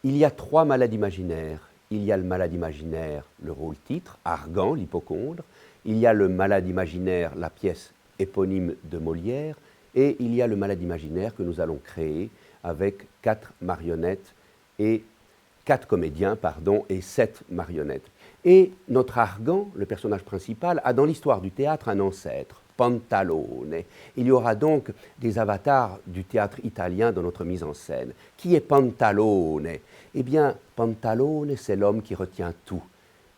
Il y a trois malades imaginaires. Il y a le malade imaginaire, le rôle titre, Argan, l'hypocondre. Il y a le malade imaginaire, la pièce éponyme de Molière. Et il y a le malade imaginaire que nous allons créer avec 4 marionnettes et 4 comédiens, pardon, et 7 marionnettes. Et notre Argan, le personnage principal, a dans l'histoire du théâtre un ancêtre, Pantalone. Il y aura donc des avatars du théâtre italien dans notre mise en scène. Qui est Pantalone? Eh bien, Pantalone, c'est l'homme qui retient tout.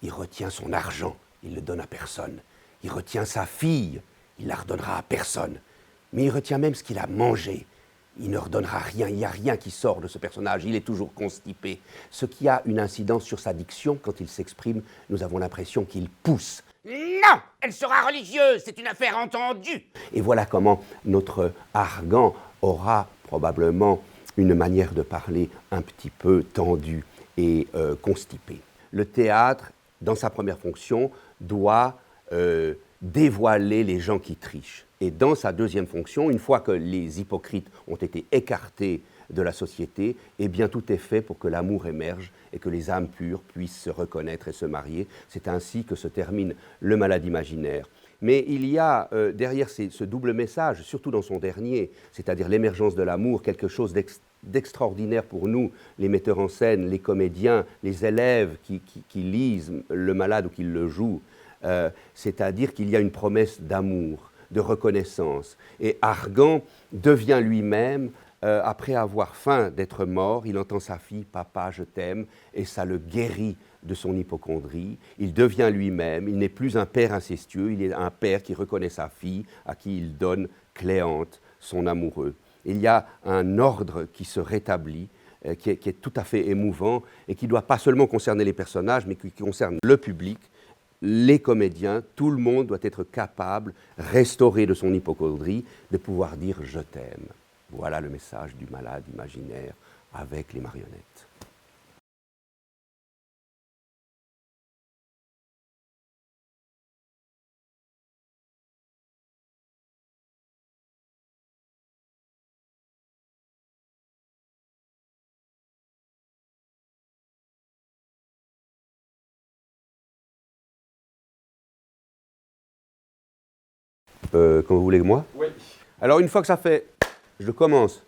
Il retient son argent, il ne le donne à personne. Il retient sa fille, il la redonnera à personne. Mais il retient même ce qu'il a mangé. Il ne redonnera rien, il n'y a rien qui sort de ce personnage, il est toujours constipé. Ce qui a une incidence sur sa diction, quand il s'exprime, nous avons l'impression qu'il pousse. Non, elle sera religieuse, c'est une affaire entendue. Et voilà comment notre Argan aura probablement une manière de parler un petit peu tendue et constipée. Le théâtre, dans sa première fonction, doit dévoiler les gens qui trichent. Et dans sa deuxième fonction, une fois que les hypocrites ont été écartés de la société, eh bien tout est fait pour que l'amour émerge et que les âmes pures puissent se reconnaître et se marier. C'est ainsi que se termine le malade imaginaire. Mais il y a derrière ce double message, surtout dans son dernier, c'est-à-dire l'émergence de l'amour, quelque chose d'extraordinaire pour nous, les metteurs en scène, les comédiens, les élèves qui lisent le malade ou qui le jouent. C'est-à-dire qu'il y a une promesse d'amour, de reconnaissance. Et Argan devient lui-même, après avoir faim d'être mort, il entend sa fille « Papa, je t'aime » et ça le guérit de son hypocondrie. Il devient lui-même, il n'est plus un père incestueux, il est un père qui reconnaît sa fille, à qui il donne Cléante, son amoureux. Il y a un ordre qui se rétablit, qui est tout à fait émouvant et qui ne doit pas seulement concerner les personnages, mais qui concerne le public, les comédiens, tout le monde doit être capable, restauré de son hypocondrie, de pouvoir dire « je t'aime ». Voilà le message du malade imaginaire avec les marionnettes. Comme vous voulez que moi? Oui. Alors une fois que ça fait, je commence.